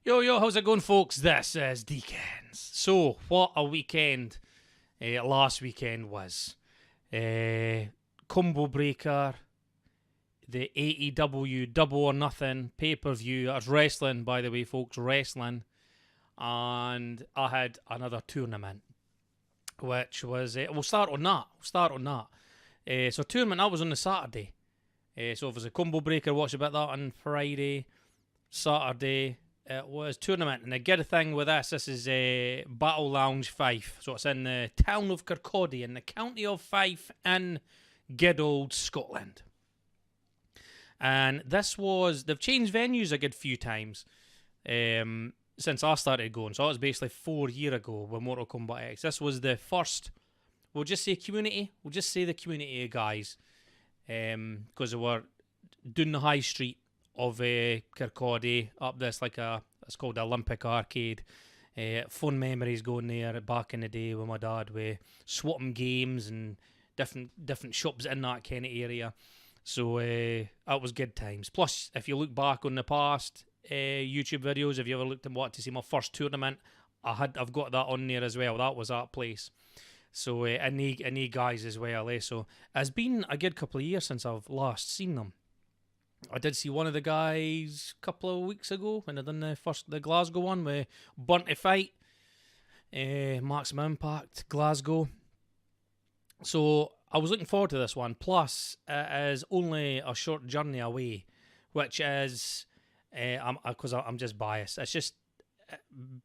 Yo, how's it going, folks? This is Deakins. So, what a weekend last weekend was. Combo Breaker, the AEW Double or Nothing pay-per-view. That's wrestling, by the way, folks, wrestling. And I had another tournament, which was... we'll start on that. So, tournament, that was on the Saturday. So, if there's a Combo Breaker, watch about that on Friday. Saturday... It was tournament, and the good thing with this is Battle Lounge Fife. So it's in the town of Kirkcaldy in the county of Fife in good old Scotland. And they've changed venues a good few times since I started going. So that was basically 4 years ago with Mortal Kombat X. This was the first, we'll just say the community guys, because they were doing the high street of Kirkcaldy up this it's called the Olympic Arcade. Fun memories going there back in the day with my dad, with swapping games and different shops in that kind of area. So that was good times. Plus, if you look back on the past YouTube videos, if you ever looked and wanted to see my first tournament, I've got that on there as well. That was that place. So and they guys as well. So it's been a good couple of years since I've last seen them. I did see one of the guys a couple of weeks ago when I done the Glasgow one with Burnt to Fight, Maximum Impact, Glasgow. So I was looking forward to this one. Plus, it is only a short journey away, which is, because I'm just biased. It's just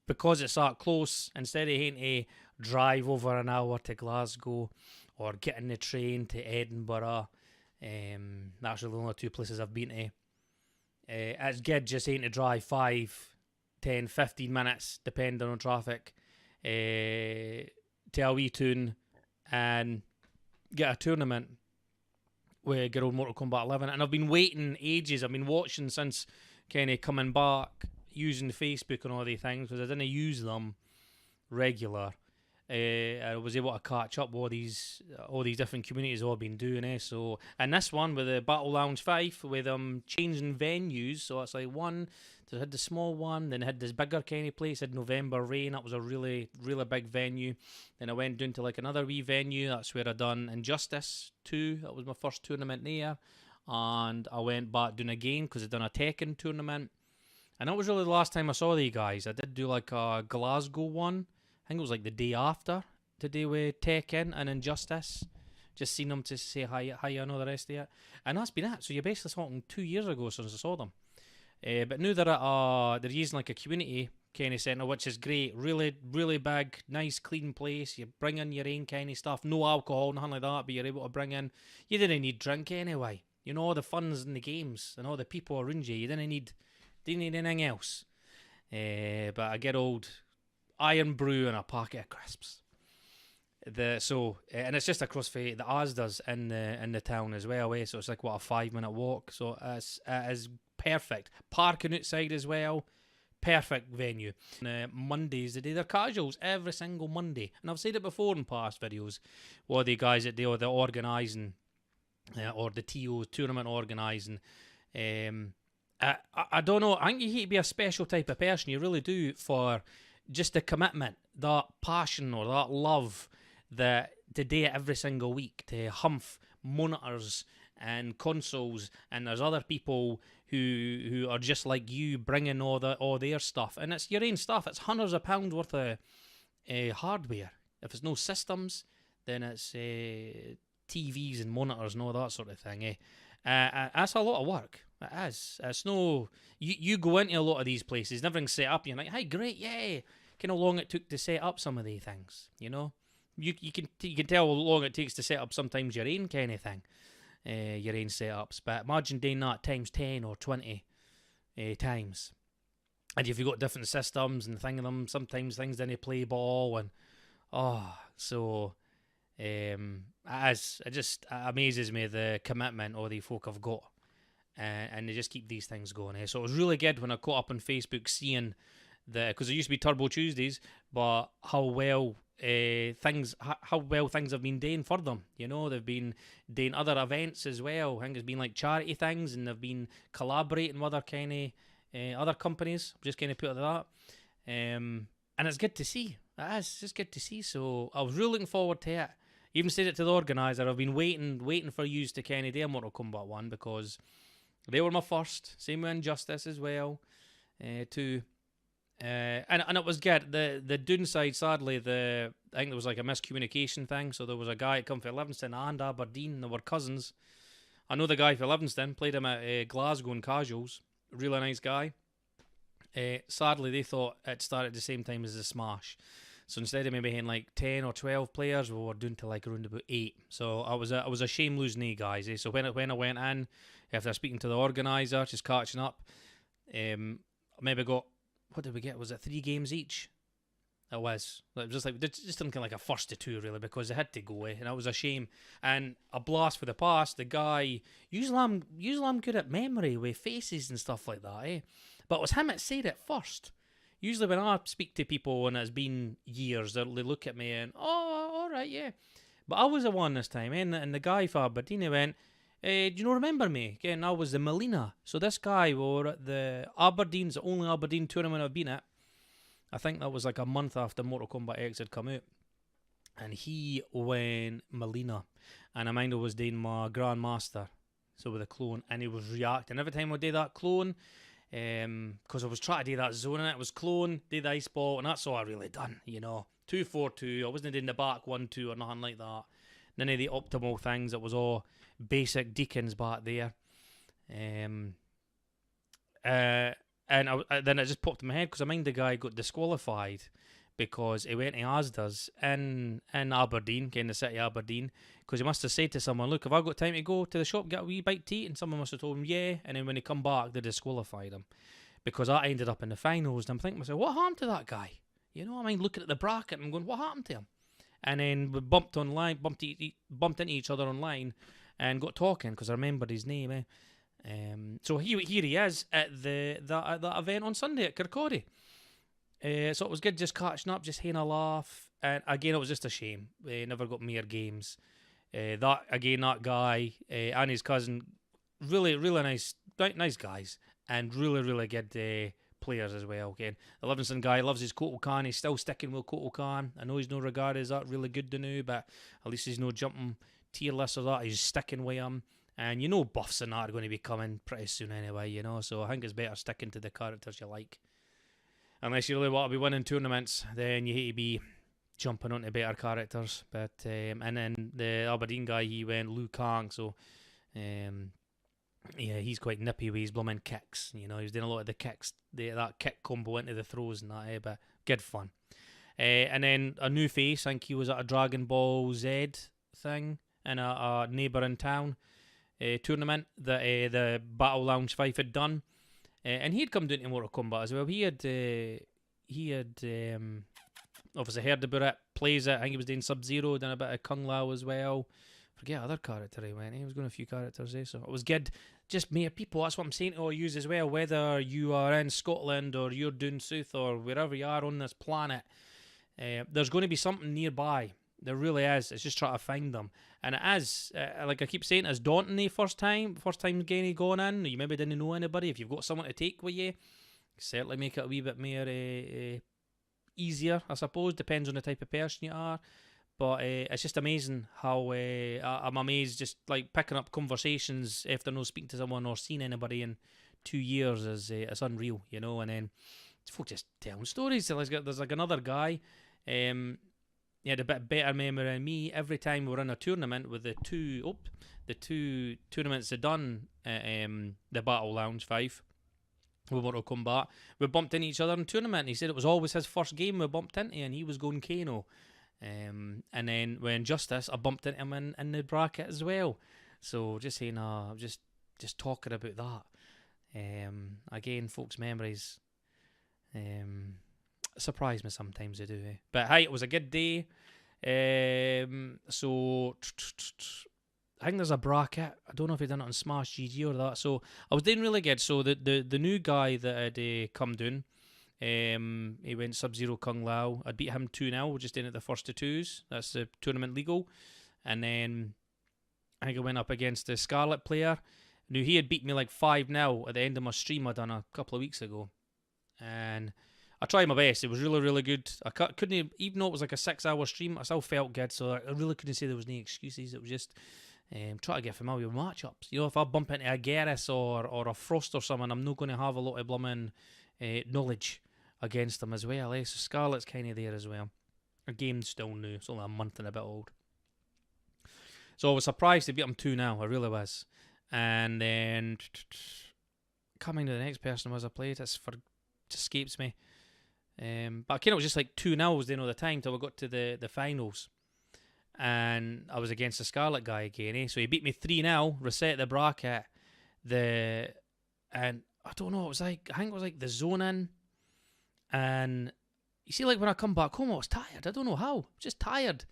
because it's that close, instead of having to drive over an hour to Glasgow or getting the train to Edinburgh. That's really the only two places I've been to. It's good just having to drive 5, 10, 15 minutes, depending on traffic, to a wee tune and get a tournament with good old Mortal Kombat 11. And I've been waiting ages. I've been watching since kind of coming back, using Facebook and all these things, because I didn't use them regular. I was able to catch up with all these different communities all been doing. So, and this one with the Battle Lounge Fife, with changing venues. So it's like they had the small one, then they had this bigger kind of place. Had November Rain, that was a really, really big venue. Then I went down to like another wee venue. That's where I done Injustice 2. That was my first tournament there, and I went back doing again because I done a Tekken tournament. And that was really the last time I saw these guys. I did do like a Glasgow one. I think it was like the day after, today with Tekken and Injustice. Just seen them to say hi and all the rest of it. And that's been it. So you're basically talking 2 years ago since I saw them. But now they're using like a community kind of centre, which is great. Really, really big, nice, clean place. You bring in your own kind of stuff. No alcohol, nothing like that, but you're able to bring in... You didn't need drink anyway. You know, all the fun's in the games and all the people around you. You didn't need anything else. But I get old... Iron Brew and a packet of crisps. And it's just across the Asda's in the town as well. So it's like a 5-minute walk. So it is perfect. Parking outside as well. Perfect venue. Mondays, the day they're casuals every single Monday. And I've said it before in past videos. What the guys that do the organising, or the TO tournament organising. I don't know. I think you need to be a special type of person. You really do, for just the commitment, that passion or that love, that to do it every single week, to humph monitors and consoles, and there's other people who are just like you, bringing all their stuff, and it's your own stuff. It's hundreds of pounds worth of hardware. If it's no systems, then it's TVs and monitors and all that sort of thing. That's a lot of work. It is. It's no... You go into a lot of these places, and everything's set up, and you're like, hey, great, yeah. Kind of long it took to set up some of these things, you know? You can tell how long it takes to set up sometimes your own kind of thing, your own setups. But imagine doing that times 10 or 20 times. And if you've got different systems and thing of them, sometimes things didn't play ball, and... it just amazes me, the commitment all the folk have got, and they just keep these things going. So it was really good when I caught up on Facebook, seeing because there used to be Turbo Tuesdays, but how well things have been doing for them. You know, they've been doing other events as well. I think it's been like charity things, and they've been collaborating with other kind of other companies. Just kind of put it like that. And it's good to see. It's just good to see. So I was really looking forward to it. Even said it to the organizer. I've been waiting for yous to kind of do a Mortal Kombat one because they were my first. Same with Injustice as well. Too. And it was good. The downside, sadly, I think there was like a miscommunication thing. So there was a guy that come from Livingston and Aberdeen. They were cousins. I know the guy from Livingston. Played him at Glasgow in Casuals. Really nice guy. Sadly, they thought it started at the same time as the Smash. So instead of maybe having like 10 or 12 players, we were doing to like around about 8. So I was a shame losing these guys. So when I went in, after speaking to the organiser, just catching up, maybe got, what did we get? Was it 3 games each? It was just thinking like a first to 2 really, because they had to go, and that was a shame. And a blast for the past. The guy, usually I'm good at memory with faces and stuff like that, but it was him that said it first. Usually when I speak to people and it's been years, they look at me and, oh, all right, yeah. But I was the one this time, and the guy for Aberdeen, he went, do you not remember me? Again, I was the Melina. So this guy, we were at the only Aberdeen tournament I've been at. I think that was like a month after Mortal Kombat X had come out. And he went Melina. And I mind I was doing my Grandmaster, so with a clone, and he was reacting. Every time I did that clone, because I was trying to do that zone in it, was clone, did the ice ball, and that's all I really done, 2-4-2. I wasn't doing the back 1-2 or nothing like that. None of the optimal things. It was all basic Deakins back there. And then it just popped in my head because I mind the guy got disqualified because he went to Asda's in Aberdeen, in the city of Aberdeen, because he must have said to someone, look, have I got time to go to the shop, get a wee bite to eat? And someone must have told him, yeah. And then when he come back, they disqualified him because I ended up in the finals. And I'm thinking to myself, what happened to that guy? Looking at the bracket and going, what happened to him? And then we bumped into each other online and got talking because I remembered his name. So here he is at that event on Sunday at Kirkcaldy. So it was good just catching up, just having a laugh. And again, it was just a shame. Never got mere games. That guy and his cousin, really, really nice guys. And really, really good players as well. Again, the Livingston guy loves his Kotal Khan. He's still sticking with Kotal Khan. I know he's no regarded as that really good to know, but at least he's no jumping tier list or that. He's sticking with him. And buffs and that are going to be coming pretty soon anyway, so I think it's better sticking to the characters you like. Unless you really want to be winning tournaments, then you hate to be jumping onto better characters. But and then the Aberdeen guy, he went Liu Kang, so yeah, he's quite nippy with his blooming kicks. He was doing a lot of the kicks, that kick combo into the throws and that, but good fun. And then a new face, I think he was at a Dragon Ball Z thing in a neighbouring town tournament that the Battle Lounge Fife had done. And he had come down to Mortal Kombat as well. He had obviously heard about it, plays it. I think he was doing Sub-Zero, done a bit of Kung Lao as well. Forget other character he went. He was going a few characters so it was good. Just mere people, that's what I'm saying to all you as well. Whether you are in Scotland or you're down south or wherever you are on this planet, there's going to be something nearby. There really is. It's just trying to find them. And it is, like I keep saying, it's daunting the first time getting going in. You maybe didn't know anybody. If you've got someone to take with you, certainly make it a wee bit more easier, I suppose. Depends on the type of person you are. But it's just amazing how I'm amazed just like picking up conversations after not speaking to someone or seeing anybody in 2 years is it's unreal, And then folks just telling stories. There's like another guy. He had a bit better memory than me. Every time we were in a tournament with the two tournaments they done at the Battle Lounge 5 with Mortal Kombat, we bumped into each other in a tournament, and he said it was always his first game we bumped into, and he was going Kano. And then when Justice, I bumped into him in the bracket as well. So just saying, just talking about that. Again, folks' memories surprise me sometimes, they do. But hey, it was a good day. So I think there's a bracket. I don't know if he done it on Smash GG or that. So I was doing really good. So the new guy that had come down, he went Sub-Zero Kung Lao. I beat him 2-0, just in at the first of twos. That's the tournament legal. And then I think I went up against the Scarlet player. Now, he had beat me like 5-0 at the end of my stream I done a couple of weeks ago. And I tried my best. It was really, really good. I couldn't, even though it was like a 6-hour stream, I still felt good. So I really couldn't say there was any excuses. It was just try to get familiar with matchups. You know, if I bump into a Garrus or a Frost or something, I'm not going to have a lot of blooming knowledge against them as well. So Scarlett's kind of there as well. Her game's still new. It's only a month and a bit old. So I was surprised to beat him 2-0. I really was. And then coming to the next person as I played, it escapes me. But I kind of was just like 2-0 was the time till I got to the finals. And I was against the Scarlet guy again. So he beat me 3-0, reset the bracket. And I don't know, it was like, I think it was like the zone in. And you see, like when I come back home, I was tired. I don't know how. Just tired.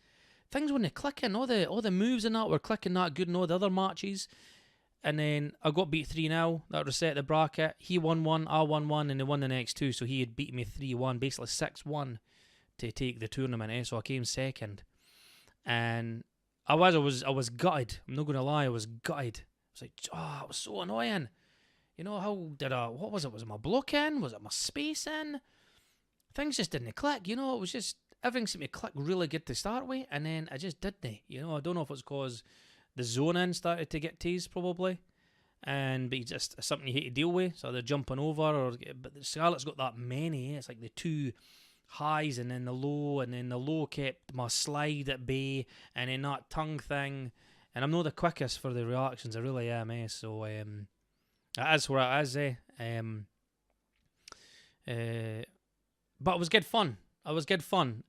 Things weren't clicking. All the moves and that were clicking that good in all the other matches. And then I got beat 3-0. That reset the bracket. He won 1, I won 1, and he won the next 2. So he had beat me 3-1, basically 6-1 to take the tournament. So I came second. And I was gutted. I'm not going to lie, I was gutted. I was like, it was so annoying. You know, what was it? Was it my block in? Was it my space in? Things just didn't click. You know, it was just, everything seemed to click really good to start with, and then I just didn't. You know, I don't know if it's because the zone in started to get teased probably, but it's just something you hate to deal with, so they're jumping over. But the Scarlet's got that many. It's like the 2 highs and then the low kept my slide at bay, and then that tongue thing. And I'm not the quickest for the reactions. I really am. So it is what it is. But it was good fun.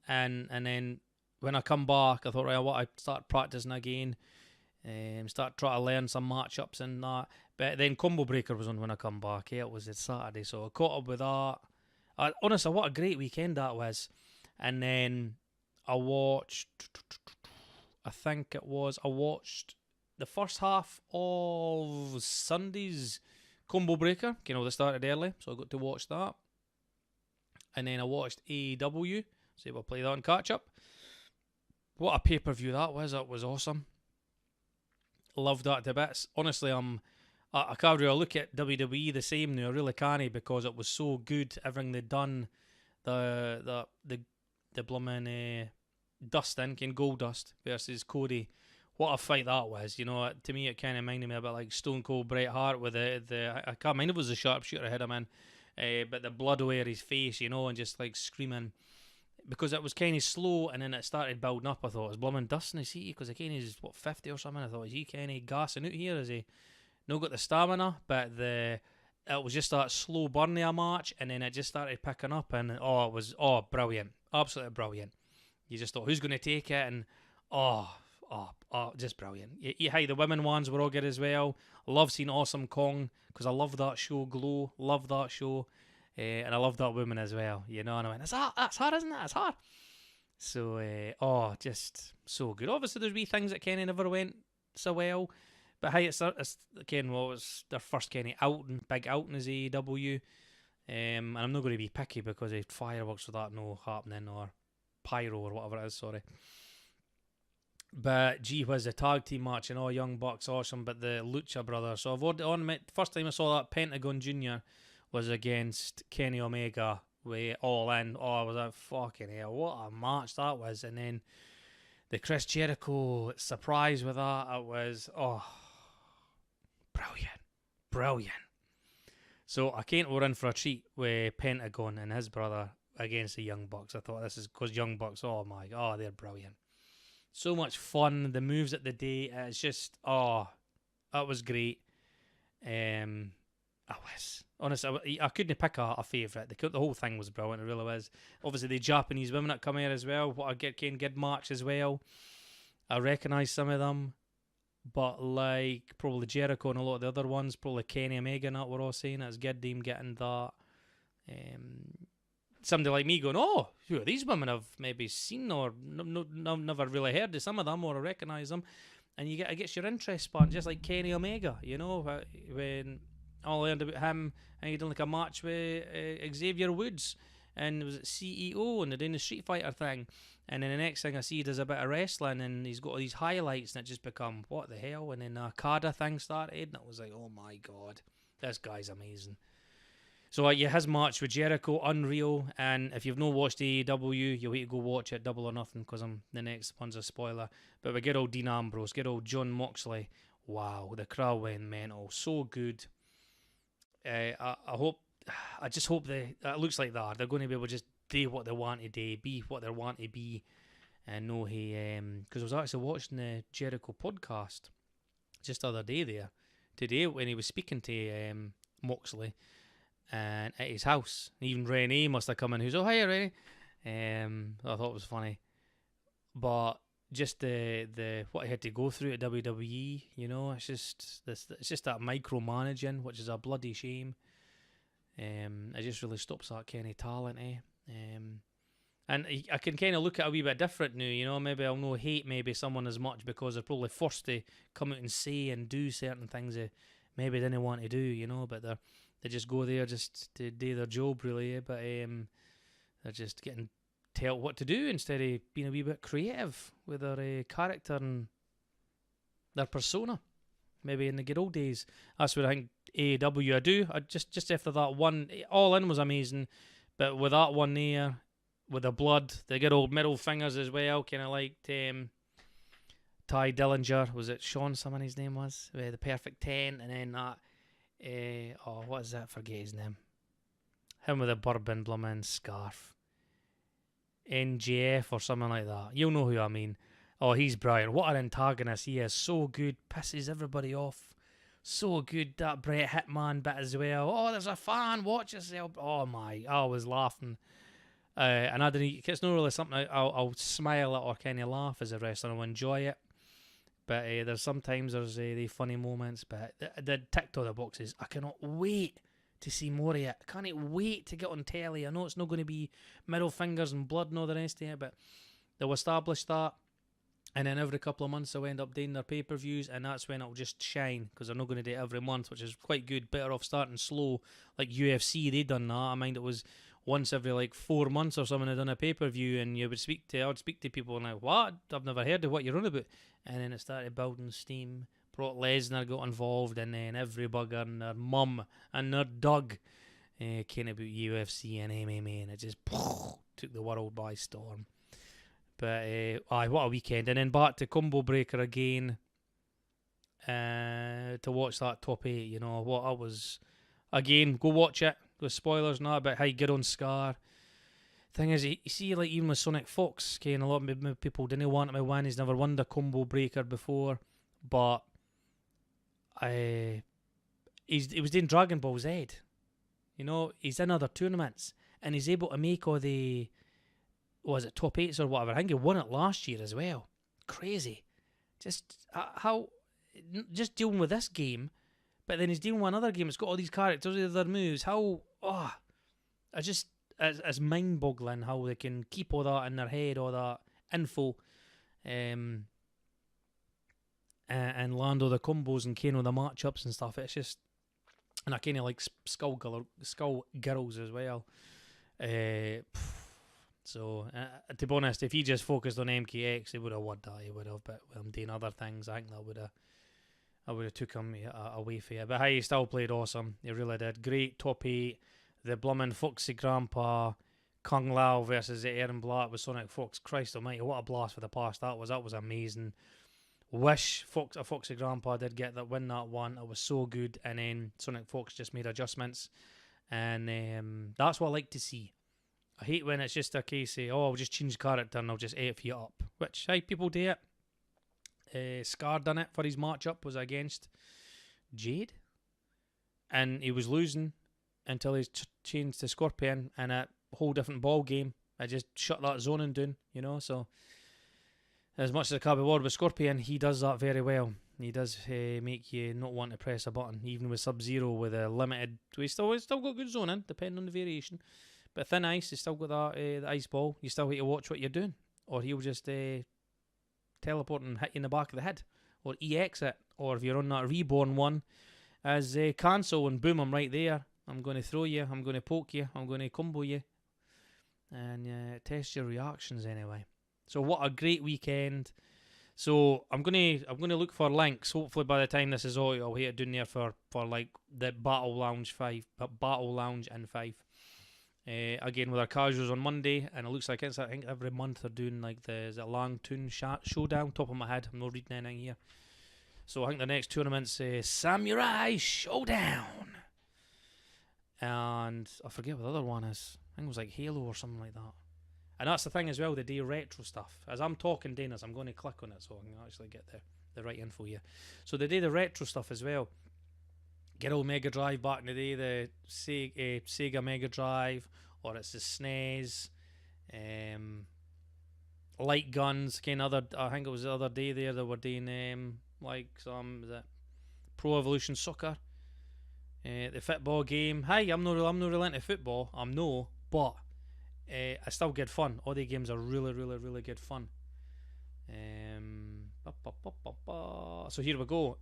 And then when I come back, I thought, right, I want to start practicing again. Start trying to learn some matchups and that. But then Combo Breaker was on when I come back. It was a Saturday, so I caught up with that. Honestly, what a great weekend that was. And then I watched the first half of Sunday's Combo Breaker. You know, they started early, so I got to watch that. And then I watched AEW, so we'll play that and catch up. What a pay-per-view that was. It was awesome. Loved that to bits. Honestly, I can't really look at WWE the same now. I really can't, because it was so good. Everything they'd done, the blooming Dustin and Goldust versus Cody. What a fight that was. You know, to me it kind of reminded me a bit like Stone Cold Bret Hart with I can't mind if it was the sharpshooter hit him in, but the blood over his face, you know, and just like screaming. Because it was kind of slow, and then it started building up. I thought, is blooming Dustin, is he? Because again, he's 50 or something. I thought, is he kind of gassing out here? Is he not got the stamina? But it was just that slow burn of a match, and then it just started picking up, and it was brilliant, absolutely brilliant. You just thought, who's going to take it? And just brilliant. The women ones were all good as well. Love seeing Awesome Kong, because I love that show. Glow, love that show. And I love that woman as well, you know, and I went, that's her, isn't it? That's her. So, just so good. Obviously, there's wee things that kind of never went so well, but hey, it's again, well, it's their first kind of big outing as AEW, and I'm not going to be picky because of fireworks with that no happening, or pyro or whatever it is, sorry. But gee whiz, the tag team match and all Young Bucks, awesome, but the Lucha Brothers. So I've already met, first time I saw that, Pentagon Jr. was against Kenny Omega with All In. I was like, fucking hell, what a match that was. And then the Chris Jericho surprise with that, it was, brilliant. So I can't we're in for a treat with Pentagon and his brother against the Young Bucks. I thought this is because Young Bucks, they're brilliant. So much fun. The moves at the day, it's just, that was great. Honestly, I couldn't pick a favourite. The whole thing was brilliant, it really was. Obviously, the Japanese women that come here as well. What a good match as well. I recognise some of them, but like probably Jericho and a lot of the other ones, probably Kenny Omega and that we're all saying, it's good them getting that. Somebody like me going, who are these women I've maybe seen or never really heard of some of them or recognise them, and it gets your interest sparked, just like Kenny Omega, you know, when I learned about him and he done like a match with Xavier Woods, and was it CEO, and they're doing the Street Fighter thing. And then the next thing I see, there's a bit of wrestling, and he's got all these highlights, and it just become, what the hell? And then the Okada thing started, and it was like, oh my god, this guy's amazing. So yeah, his match with Jericho, unreal. And if you've not watched AEW, you'll need to go watch it, Double or Nothing, because the next one's a spoiler. But we get old Dean Ambrose, get old John Moxley. Wow, the crowd went mental. So good. I just hope it looks like that. They're going to be able to just do what they want to do, be what they want to be. And no, because I was actually watching the Jericho podcast just the other day today, when he was speaking to Moxley and at his house. Even Renee must have come in, who's, oh, hi, Renee. I thought it was funny. But just the what he had to go through at WWE, it's just that micromanaging, which is a bloody shame. It just really stops that kind of talent, and I can kind of look at it a wee bit different now, maybe I'll not hate maybe someone as much because they're probably forced to come out and say and do certain things that maybe they didn't want to do, but they just go there just to do their job, really, but they're just getting told what to do instead of being a wee bit creative with their character and their persona. Maybe in the good old days. That's what I think AEW I do. Just after that one, All In was amazing, but with that one there, with the blood, the good old middle fingers as well, kind of like Ty Dillinger, was it Sean someone his name was? The Perfect 10, and then that, what is that? Forget his name. Him with a bourbon blooming scarf. NJF or something like that. You'll know who I mean. Oh, he's brilliant. What an antagonist he is. So good. Pisses everybody off. So good. That Bret Hitman bit as well. Oh, there's a fan. Watch yourself. Oh, my. I was laughing. And I didn't... It's not really something I'll smile at or kind of laugh as a wrestler. I'll enjoy it. But there's sometimes there's the funny moments. But the ticked all the boxes. I cannot wait to see more of it. I can't wait to get on telly. I know it's not going to be middle fingers and blood and all the rest of it, but they'll establish that. And then every couple of months they'll end up doing their pay-per-views, and that's when it'll just shine, because they're not going to do it every month, which is quite good. Better off starting slow, like UFC, they done that. I mind it was once every 4 months or something, they done a pay-per-view, and I would speak to people and like, what? I've never heard of what you're on about. And then it started building steam. Brock Lesnar got involved, and then every bugger and their mum and their dog came about UFC and MMA, and it just took the world by storm. But what a weekend. And then back to Combo Breaker again to watch that top 8. What I was... Again, go watch it. With spoilers and that about how you get on Scar. Thing is, you see, even with Sonic Fox, a lot of people didn't want him to win. He's never won the Combo Breaker before. But he was doing Dragon Ball Z. He's in other tournaments. And he's able to make all the... Was it top 8s or whatever? I think he won it last year as well. Crazy. Just how... Just dealing with this game, but then he's dealing with another game. It's got all these characters with their moves. How... It's mind-boggling how they can keep all that in their head, all that info, and land all the combos and all the matchups and stuff. It's just... And I kind of like Skull Girls as well. So, to be honest, if he just focused on MKX, he would have won that. He would have, but with him doing other things, I think I would have took him away from it. But he still played awesome. He really did. Great top 8. The blummin' Foxy Grandpa, Kung Lao versus Aaron Black with Sonic Fox. Christ almighty, what a blast for the past that was. That was amazing. Wish Foxy Grandpa did win that one. It was so good. And then Sonic Fox just made adjustments. And that's what I like to see. I hate when it's just a case of, I'll just change character and I'll just F you up. Which, people do it. Scar done it for his matchup, was against Jade. And he was losing until he changed to Scorpion, and a whole different ball game. I just shut that zoning down, so as much as I can't be bored with Scorpion, he does that very well. He does make you not want to press a button, even with Sub-Zero with a limited... He's still got good zoning, depending on the variation. But Thin Ice, he's still got that the ice ball. You still have to watch what you're doing, or he'll just teleport and hit you in the back of the head, or EX it, or if you're on that Reborn one, as cancel and boom, I'm right there. I'm going to throw you, I'm going to poke you, I'm going to combo you. and test your reactions anyway. So what a great weekend. So I'm gonna look for links. Hopefully by the time this is out, I'll hit it down there for like the Battle Lounge in Fife. Again with our casuals on Monday, and it looks like I think every month they're doing like the Langtoon Showdown. Top of my head, I'm not reading anything here. So I think the next tournament's Samurai Showdown, and I forget what the other one is. I think it was like Halo or something like that. And that's the thing as well, the day retro stuff. As I'm talking Danish, I'm going to click on it so I can actually get the right info here. So the day the retro stuff as well. Get old Mega Drive back in the day, the Sega Mega Drive, or it's the SNES. Light guns. Again, I think it was the other day there they were doing like some Pro Evolution Soccer. The football game. Hey, I'm not really into football. But it's still good fun. All the games are really, really, really good fun. So here we go.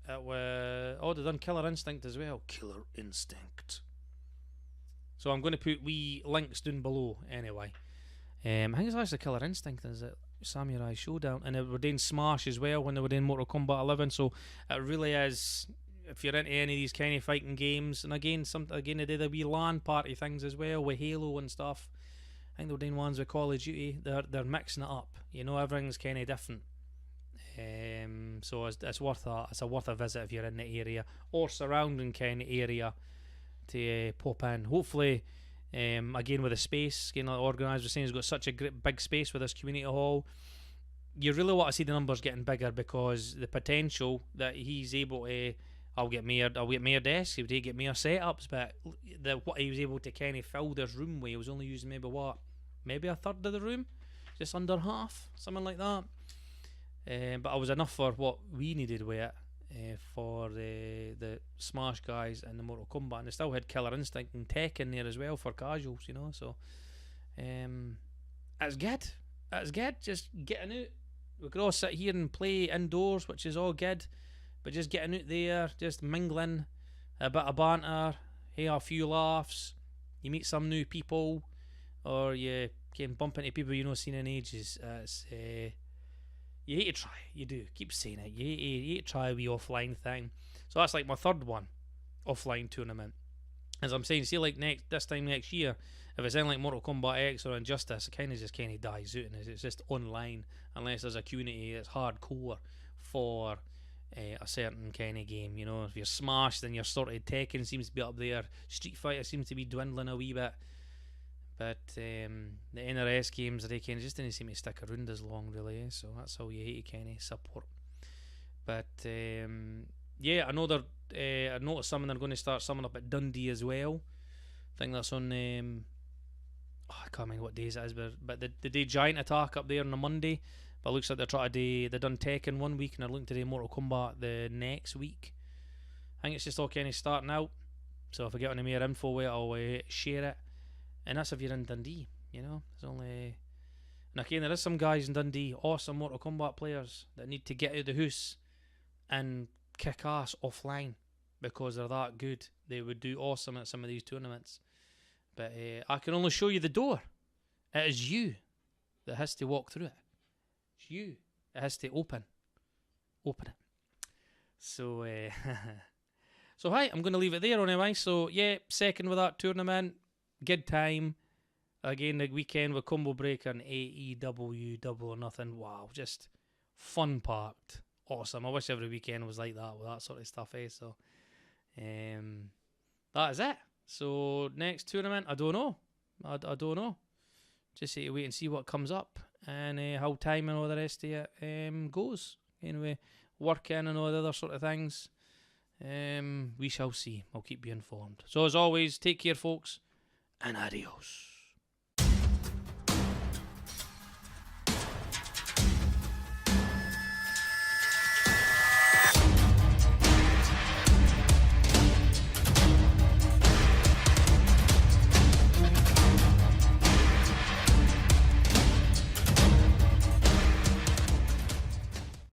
They've done Killer Instinct as well. Killer Instinct. So I'm going to put wee links down below anyway. I think it's actually Killer Instinct, is it? Samurai Showdown. And they were doing Smash as well when they were doing Mortal Kombat 11. So it really is, if you're into any of these kind of fighting games. And again, they did a wee LAN party things as well with Halo and stuff. I think they were doing ones with Call of Duty. They're mixing it up. You know, everything's kind of different. So it's worth a visit if you're in the area or surrounding kind of area to pop in. Hopefully, again with the space, again like the organiser was saying, he's got such a great big space with this community hall. You really want to see the numbers getting bigger because the potential that he's able to. I'll get more desks. He would get more setups, but what he was able to kind of fill this room with, he was only using maybe a third of the room, just under half, something like that. But it was enough for what we needed with it for the Smash guys and the Mortal Kombat, and they still had Killer Instinct and Tekken there as well for casuals, you know. So it's good. It's good. Just getting out. We could all sit here and play indoors, which is all good. But just getting out there, just mingling, a bit of banter, hey, a few laughs, you meet some new people, or you can bump into people you've not seen in ages. You hate to try it, you do, keep saying it, you hate to try a wee offline thing. So that's like my third one, offline tournament. As I'm saying, see like this time next year, if it's in like Mortal Kombat X or Injustice, it kind of dies out, and it's just online, unless there's a community that's hardcore for a certain kind of game. You know, if you're Smash, then your sort of Tekken seems to be up there. Street Fighter seems to be dwindling a wee bit, but the NRS games, they kind of just didn't seem to stick around as long, really. So that's how you hate to kind of support. But yeah, I noticed something they're going to start summing up at Dundee as well. I think that's on I can't remember what days it is, but the day Giant Attack up there on a Monday. But it looks like they're trying to do, they've done Tekken 1 week and they're looking to do Mortal Kombat the next week. I think it's just all kind of starting out. So if I get any more info with it, I'll share it. And that's if you're in Dundee, you know. It's only. And again, there is some guys in Dundee, awesome Mortal Kombat players that need to get out of the house and kick ass offline because they're that good. They would do awesome at some of these tournaments. But I can only show you the door. It is you that has to walk through it. It's you that has to open it. So so hi, I'm going to leave it there anyway. So yeah, second with that tournament, good time. Again, the weekend with Combo Breaker and AEW Double or Nothing. Wow, just fun packed, awesome. I wish every weekend was like that with that sort of stuff. So that is it. So next tournament, I don't know. I don't know. Just need to wait and see what comes up and how time and all the rest of it goes. Anyway, working and all the other sort of things. We shall see. I'll keep you informed. So as always, take care, folks, and adios.